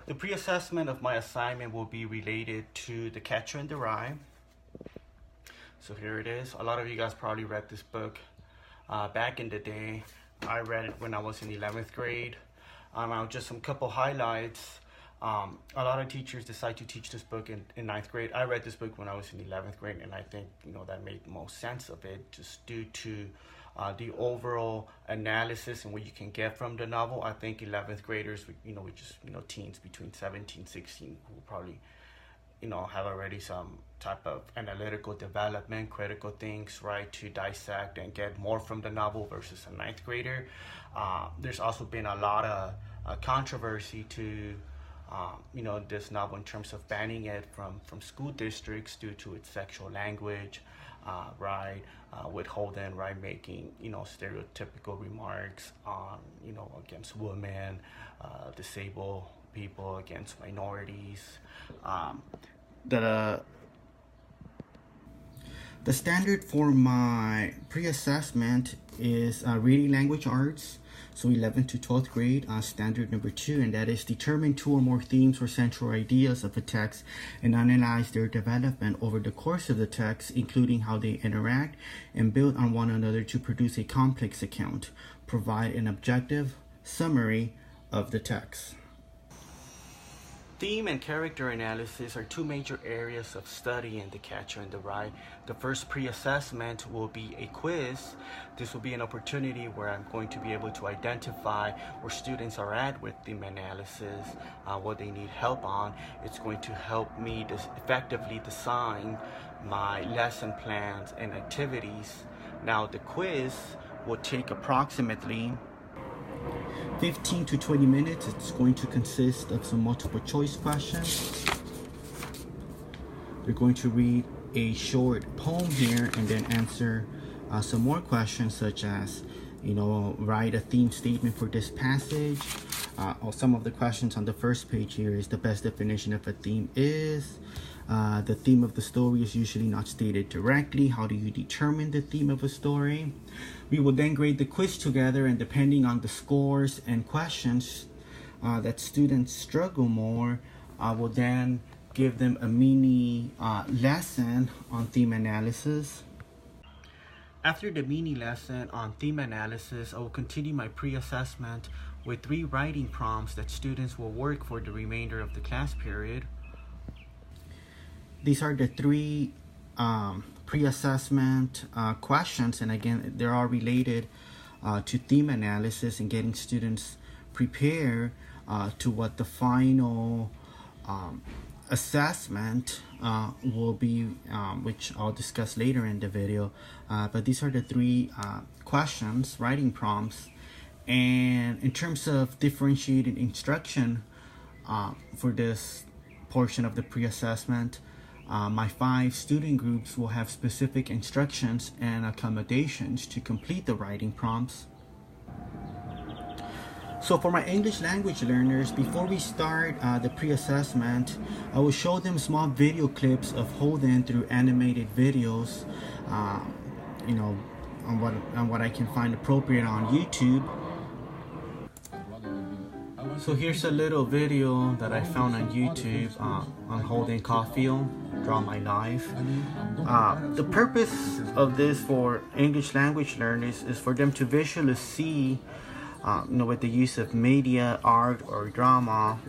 The pre-assessment of my assignment will be related to The Catcher in the Rye. So here it is. A lot of you guys probably read this book back in the day. I read it when I was in 11th grade. Just some couple highlights. A lot of teachers decide to teach this book in 9th grade. I read this book when I was in 11th grade, and I think that made the most sense of it, just due to the overall analysis and what you can get from the novel. I think 11th graders, we just teens between 17, 16, who probably have already some type of analytical development, critical things, right, to dissect and get more from the novel versus a 9th grader. There's also been a lot of controversy to this novel in terms of banning it from school districts due to its sexual language, right, with Holden, right, making stereotypical remarks on against women, disabled people, against minorities. The standard for my pre-assessment is reading language arts, so 11th to 12th grade, standard number 2, and that is determine 2 or more themes or central ideas of a text and analyze their development over the course of the text, including how they interact and build on one another to produce a complex account. Provide an objective summary of the text. Theme and character analysis are 2 major areas of study in The Catcher in the Rye. The first pre-assessment will be a quiz. This will be an opportunity where I'm going to be able to identify where students are at with theme analysis, what they need help on. It's going to help me effectively design my lesson plans and activities. Now, the quiz will take approximately 15 to 20 minutes. It's going to consist of some multiple choice questions. They're going to read a short poem here and then answer some more questions, such as write a theme statement for this passage. Or some of the questions on the first page here is the best definition of a theme is. The theme of the story is usually not stated directly. How do you determine the theme of a story? We will then grade the quiz together, and depending on the scores and questions that students struggle more, I will then give them a mini lesson on theme analysis. After the mini lesson on theme analysis, I will continue my pre-assessment with 3 writing prompts that students will work for the remainder of the class period. These are the 3 pre-assessment questions, and again, they're all related to theme analysis and getting students prepared to what the final assessment will be, which I'll discuss later in the video. But these are the 3 questions, writing prompts. And in terms of differentiated instruction for this portion of the pre-assessment, my 5 student groups will have specific instructions and accommodations to complete the writing prompts. So for my English language learners, before we start the pre-assessment, I will show them small video clips of Holden through animated videos, on what I can find appropriate on YouTube. So here's a little video that I found on YouTube on Holden Caulfield, Draw My Life. The purpose of this for English language learners is for them to visually see, with the use of media, art, or drama,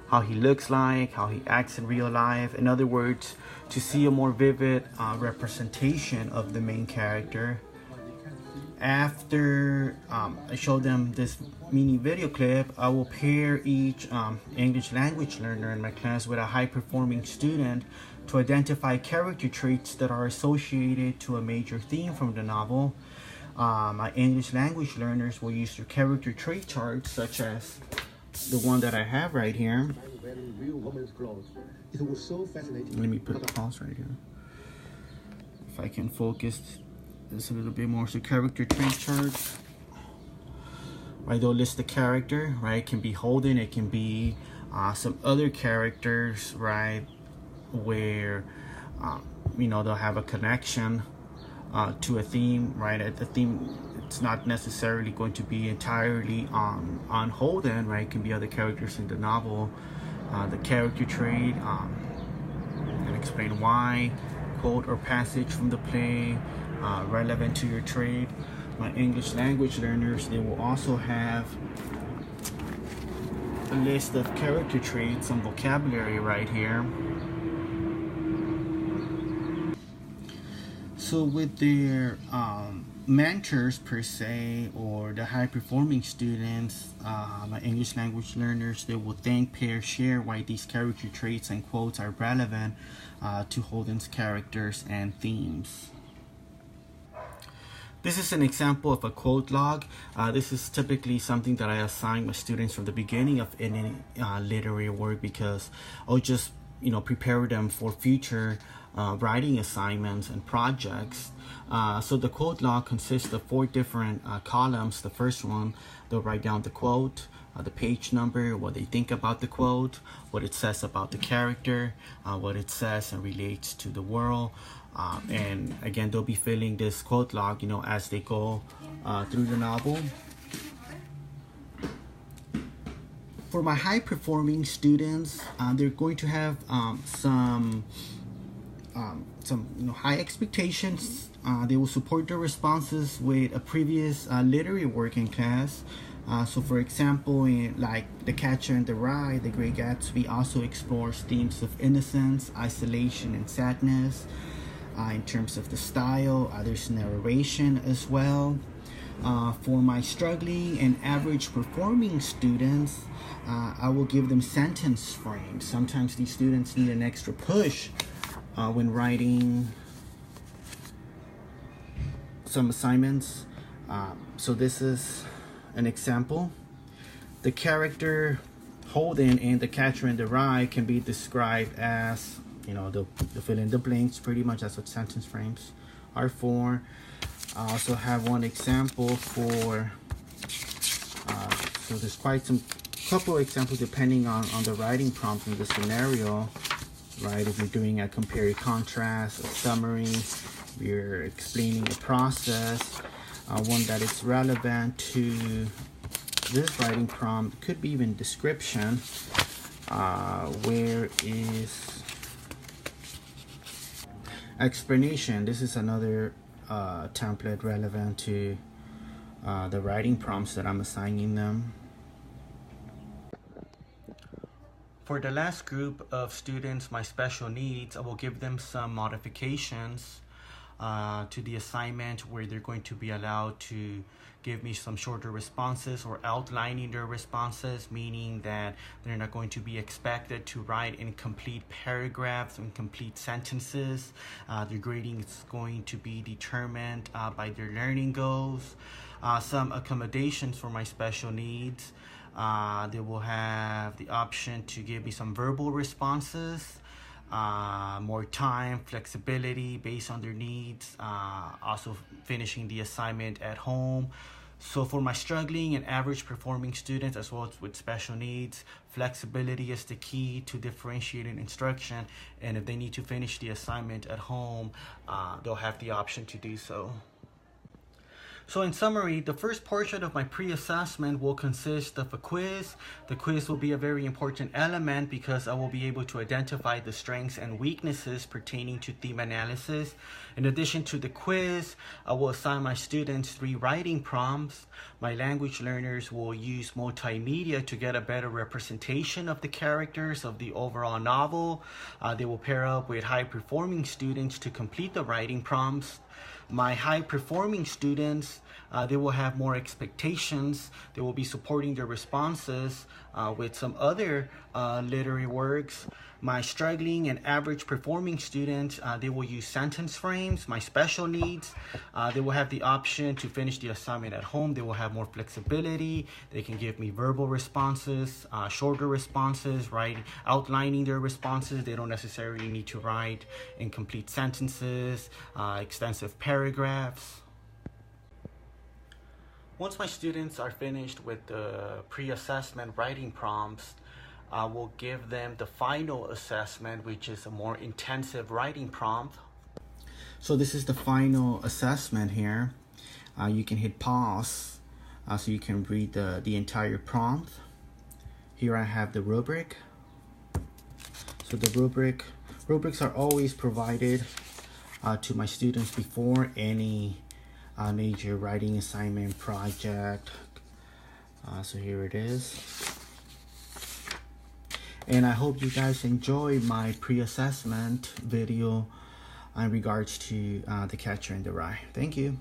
how he looks like, how he acts in real life. In other words, to see a more vivid representation of the main character. After I show them this mini video clip, I will pair each English language learner in my class with a high-performing student to identify character traits that are associated to a major theme from the novel. My English language learners will use their character trait charts, such as the one that I have right here. Let me put a pause right here. If I can focus this a little bit more. So character trait charts, right? They'll list the character, right? It can be Holden, it can be some other characters, right? Where they'll have a connection to a theme, right? The theme it's not necessarily going to be entirely on Holden, right? It can be other characters in the novel. The character trait, and explain why, quote or passage from the play, relevant to your trade. My English language learners, they will also have a list of character traits, some vocabulary right here. So with their mentors per se, or the high performing students, my English language learners, they will thank, pair, share why these character traits and quotes are relevant to Holden's characters and themes. This is an example of a quote log. This is typically something that I assign my students from the beginning of any literary work, because I'll just prepare them for future writing assignments and projects. So the quote log consists of 4 different columns. The first one, they'll write down the quote, the page number, what they think about the quote, what it says about the character, what it says and relates to the world. And again, they'll be filling this quote log, as they go through the novel. For my high performing students, they're going to have some high expectations. They will support their responses with a previous literary work in class. So for example, in like The Catcher in the Rye, The Great Gatsby also explores themes of innocence, isolation, and sadness. In terms of the style, there's narration as well. For my struggling and average performing students, I will give them sentence frames. Sometimes these students need an extra push when writing some assignments. So this is an example. The character Holden in The Catcher in the Rye can be described as, the fill in the blanks. Pretty much that's what sentence frames are for. I also have one example for, so there's quite some couple examples depending on the writing prompt in the scenario, right? If you're doing a compare contrast, a summary, you're explaining the process, one that is relevant to this writing prompt, could be even description. Where is explanation? This is another template relevant to the writing prompts that I'm assigning them. For the last group of students, my special needs, I will give them some modifications to the assignment, where they're going to be allowed to give me some shorter responses or outlining their responses, meaning that they're not going to be expected to write in complete paragraphs and complete sentences. Their grading is going to be determined by their learning goals. Some accommodations for my special needs. They will have the option to give me some verbal responses, more time, flexibility based on their needs, also finishing the assignment at home. So for my struggling and average performing students, as well as with special needs, flexibility is the key to differentiating instruction, and if they need to finish the assignment at home, they'll have the option to do so. So in summary, the first portion of my pre-assessment will consist of a quiz. The quiz will be a very important element because I will be able to identify the strengths and weaknesses pertaining to theme analysis. In addition to the quiz, I will assign my students 3 writing prompts. My language learners will use multimedia to get a better representation of the characters of the overall novel. They will pair up with high-performing students to complete the writing prompts. My high-performing students, they will have more expectations. They will be supporting their responses with some other literary works. My struggling and average performing students, they will use sentence frames. My special needs, they will have the option to finish the assignment at home. They will have more flexibility. They can give me verbal responses, shorter responses, outlining their responses. They don't necessarily need to write in complete sentences, extensive paragraphs. Once my students are finished with the pre-assessment writing prompts, I will give them the final assessment, which is a more intensive writing prompt. So this is the final assessment here. you can hit pause so you can read the entire prompt. Here I have the rubric. So the rubrics are always provided to my students before any major writing assignment project. So here it is. And I hope you guys enjoy my pre-assessment video in regards to The Catcher in the Rye. Thank you.